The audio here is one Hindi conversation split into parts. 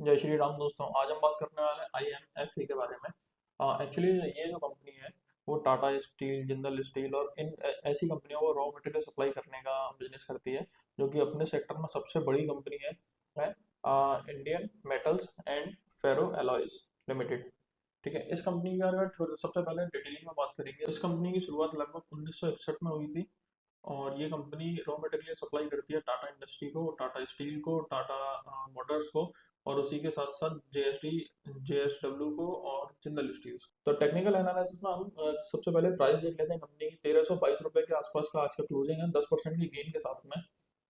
जय श्री राम दोस्तों। आज हम बात करने वाले हैं IMFE के बारे में। एक्चुअली ये जो कंपनी है वो टाटा स्टील, जिंदल स्टील और इन ऐसी कंपनियों को रॉ मटेरियल सप्लाई करने का बिजनेस करती है, जो कि अपने सेक्टर में सबसे बड़ी कंपनी है Indian metals and ferro alloys limited. ठीक है, इस कंपनी की अगर सबसे पहले डिटेलिंग में बात करेंगे, इस कंपनी की शुरुआत लगभग 1961 में हुई थी। और ये कंपनी रॉ मटेरियल सप्लाई करती है टाटा इंडस्ट्री को, टाटा स्टील को, टाटा मोटर्स को, और उसी के साथ साथ JSW को और जिंदल स्टील्स को। तो टेक्निकल एनालिसिस में हम सबसे पहले प्राइस देख लेते हैं कंपनी की। 1322 रुपए के आसपास का आज का क्लोजिंग है, 10% की गेन के साथ में।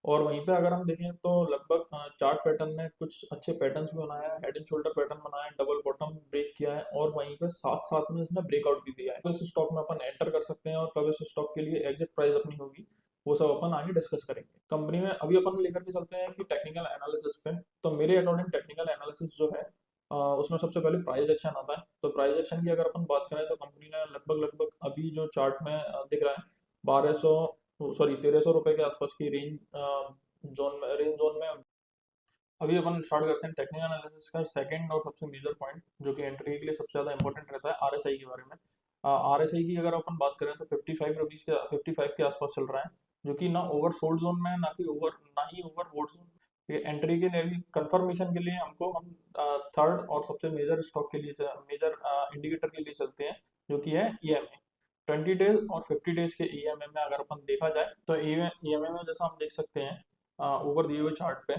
और वहीं पे अगर हम देखें तो लगभग चार्ट पैटर्न में कुछ अच्छे पैटर्न्स भी बनाया है, हेड एंड शोल्डर पैटर्न बनाया है, डबल बॉटम ब्रेक किया है, और वहीं पे साथ साथ में इसने ब्रेकआउट भी दिया है। तो इस स्टॉक में अपन एंटर कर सकते हैं, और कब इस स्टॉक के लिए एग्जिट प्राइस अपनी होगी वो सब अपन आगे डिस्कस करेंगे। कंपनी में अभी अपन लेकर के चलते हैं कि टेक्निकल एनालिसिस पे। तो मेरे अकॉर्डिंग टेक्निकल एनालिसिस जो है उसमें सबसे पहले प्राइस एक्शन आता है। तो प्राइस एक्शन की अगर अपन बात करें तो कंपनी ने लगभग लगभग अभी जो चार्ट में दिख रहा है 1300 रुपए के आसपास की रेंज जोन में अभी अपन स्टार्ट करते हैं टेक्निकल एनालिसिस का सेकंड और सबसे मेजर पॉइंट, जो कि एंट्री के लिए सबसे ज़्यादा इंपॉर्टेंट रहता है, RSI के बारे में। RSI की अगर अपन बात करें तो 55 रुपीज़ के 55 के आसपास चल रहा है, जो कि ना ओवर सोल्ड जोन में है, ना ही ओवर बोट जोन। एंट्री के लिए भी कंफर्मेशन के लिए हमको हम थर्ड और सबसे मेजर स्टॉक के लिए मेजर इंडिकेटर के लिए चलते हैं, जो कि है EMA। 20 डेज और 50 डेज के EMA में अगर अपन देखा जाए तो EMA में जैसा हम देख सकते हैं ऊपर दिए हुए चार्ट पे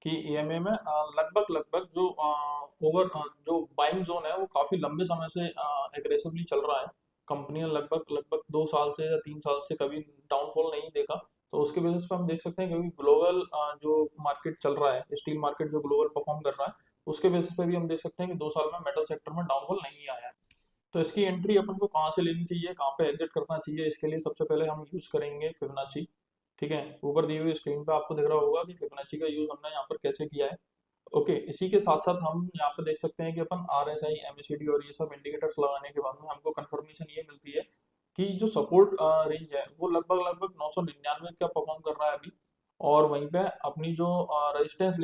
कि EMA में लगभग लगभग जो बाइंग जोन है वो काफी लंबे समय से एग्रेसिवली चल रहा है। कंपनी ने लगभग लगभग 2 साल से या 3 साल से कभी डाउनफॉल नहीं देखा। तो उसके बेसिस पे हम देख सकते हैं, क्योंकि ग्लोबल जो मार्केट चल रहा है, स्टील मार्केट जो ग्लोबल परफॉर्म कर रहा है, उसके बेसिस पे भी हम देख सकते हैं कि 2 साल में मेटल सेक्टर में डाउनफॉल नहीं आया है। तो इसकी एंट्री अपन को कहाँ से लेनी चाहिए, कहाँ पे एग्जिट करना चाहिए, इसके लिए सबसे पहले हम यूज करेंगे फिबोनाची। ठीक है, ऊपर दी हुई स्क्रीन पे आपको दिख रहा होगा कि फिबोनाची का यूज हमने यहाँ पर कैसे किया है। ओके, इसी के साथ साथ हम यहाँ पे देख सकते हैं कि अपन RSI, MACD और ये सब इंडिकेटर्स लगाने के बाद में हमको कंफर्मेशन ये मिलती है कि जो सपोर्ट रेंज है वो लगभग लगभग 999 का परफॉर्म कर रहा है अभी। और वहीं पे अपनी जो रेजिस्टेंस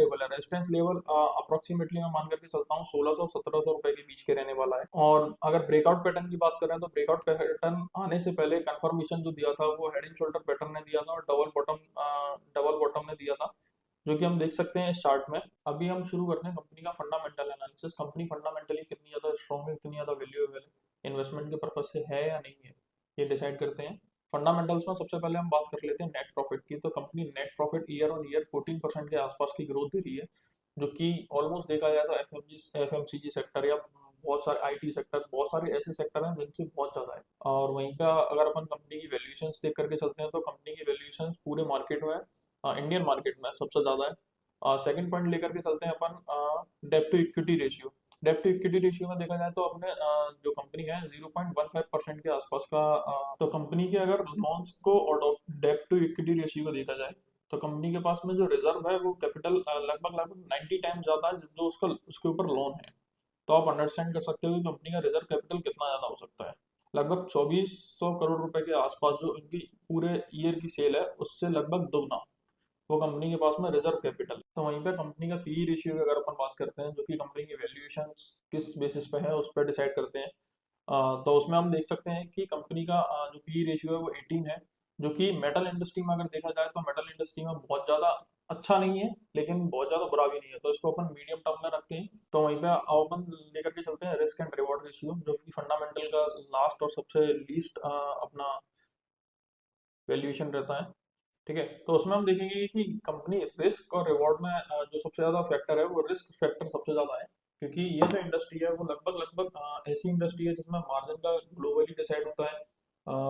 लेवल अप्रोक्सीमेटली मैं मान करके चलता हूँ 1600-1700 रुपए के बीच के रहने वाला है। और अगर ब्रेकआउट पैटर्न की बात करें तो ब्रेकआउट पैटर्न आने से पहले कंफर्मेशन जो दिया था वो हेड एंड शोल्डर पैटर्न ने दिया था, और डबल बॉटम ने दिया था, जो कि हम देख सकते हैं इस चार्ट में। अभी हम शुरू करते हैं कंपनी का फंडामेंटल एनालिसिस। कंपनी फंडामेंटली कितनी ज़्यादा स्ट्रॉन्ग है, कितनी ज़्यादा वैल्यूएबल है, इन्वेस्टमेंट के पर्पज से है या नहीं है, ये डिसाइड करते हैं। फंडामेंटल्स में सबसे पहले हम बात कर लेते हैं नेट प्रॉफिट की। तो company net profit year on year 14% के आसपास की ग्रोथ दे रही है, जो कि ऑलमोस्ट देखा जाए तो FMCG सेक्टर या बहुत सारे IT सेक्टर, बहुत सारे ऐसे सेक्टर हैं जिनसे बहुत ज़्यादा है। और वहीं पे अगर अपन कंपनी की वैल्यूएशंस देख करके चलते हैं तो कंपनी की वैल्यूएशंस पूरे मार्केट में, इंडियन मार्केट में सबसे ज़्यादा है। सेकंड पॉइंट लेकर के चलते हैं अपन डेब्ट टू इक्विटी रेशियो। डेब्ट टू इक्विटी रेशियो में देखा जाए तो अपने जो कंपनी है 0.15% के आसपास का। तो कंपनी के अगर लोन्स को और डेब्ट टू इक्विटी रेशियो को देखा जाए तो कंपनी के पास में जो रिजर्व है वो कैपिटल लगभग लगभग 90 टाइम्स ज्यादा है जो उसका उसके ऊपर लोन है। तो आप अंडरस्टैंड कर सकते हो कि कंपनी का रिजर्व कैपिटल कितना ज्यादा हो सकता है। लगभग 2400 करोड़ रुपए के आसपास जो इनकी पूरे ईयर की सेल है उससे लगभग दोगुना वो कंपनी के पास में रिजर्व कैपिटल। तो वहीं पे कंपनी का पी रेशियो की अगर अपन बात करते हैं, जो कि कंपनी की वैल्यूएशन किस बेसिस पे है उस पर डिसाइड करते हैं। तो उसमें हम देख सकते हैं कि कंपनी का जो पी रेशियो है वो 18 है, जो कि मेटल इंडस्ट्री में अगर देखा जाए तो मेटल इंडस्ट्री में बहुत ज़्यादा अच्छा नहीं है, लेकिन बहुत ज़्यादा बुरा भी नहीं है। तो इसको अपन मीडियम टर्म में रखते हैं। तो वहीं पे अपन लेकर के चलते हैं रिस्क एंड रिवॉर्ड रेशियो, जो कि फंडामेंटल का लास्ट और सबसे लीस्ट अपना वैल्यूएशन रहता है। ठीक है, तो उसमें हम देखेंगे कि कंपनी रिस्क और रिवॉर्ड में जो सबसे ज्यादा फैक्टर है वो रिस्क फैक्टर सबसे ज्यादा है, क्योंकि ये जो इंडस्ट्री है वो लगभग लगभग ऐसी इंडस्ट्री है जिसमें मार्जिन का ग्लोबली डिसाइड होता है,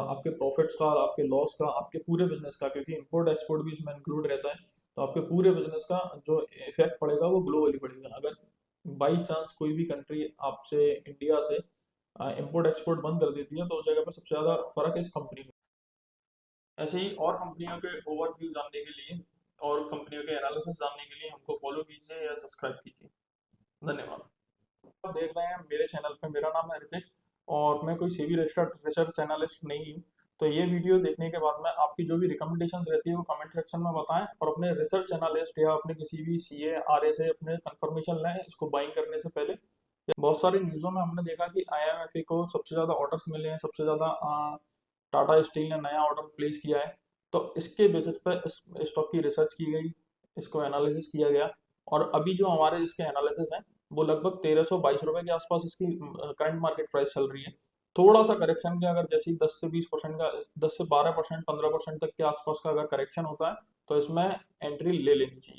आपके प्रॉफिट्स का, आपके लॉस का, आपके पूरे बिजनेस का, क्योंकि इंपोर्ट एक्सपोर्ट भी इसमें इंक्लूड रहता है। तो आपके पूरे बिजनेस का जो इफेक्ट पड़ेगा वो ग्लोबली पड़ेगा। अगर बाई चांस कोई भी कंट्री आपसे, इंडिया से इंपोर्ट एक्सपोर्ट बंद कर देती है तो उस जगह पर सबसे ज्यादा फर्क इस कंपनी में। ऐसे ही और कंपनियों के ओवरव्यू जानने के लिए और कंपनियों के एनालिसिस जानने के लिए हमको फॉलो कीजिए या सब्सक्राइब कीजिए। धन्यवाद। आप देख रहे हैं मेरे चैनल पे, मेरा नाम है ऋतिक, और मैं कोई सेबी रजिस्टर्ड रिसर्च एनालिस्ट नहीं हूँ। तो ये वीडियो देखने के बाद में आपकी जो भी रिकमेंडेशंस रहती है वो कमेंट सेक्शन में बताएं, और अपने रिसर्च एनालिस्ट या अपने किसी भी सीए आरए से अपने कंफर्मेशन लें इसको बाइंग करने से पहले। बहुत सारी न्यूज़ों में हमने देखा कि आईएमएफए को सबसे ज़्यादा ऑर्डर्स मिले हैं, सबसे ज़्यादा टाटा स्टील ने नया ऑर्डर प्लेस किया है। तो इसके बेसिस पे इस स्टॉक की रिसर्च की गई, इसको एनालिसिस किया गया, और अभी जो हमारे इसके एनालिसिस हैं वो लगभग 1322 रुपये के आसपास इसकी करंट मार्केट प्राइस चल रही है। थोड़ा सा करेक्शन के अगर जैसे 10 से 20% का, 10 से 12%, 15% तक के आसपास का अगर करेक्शन होता है तो इसमें एंट्री ले लेनी चाहिए।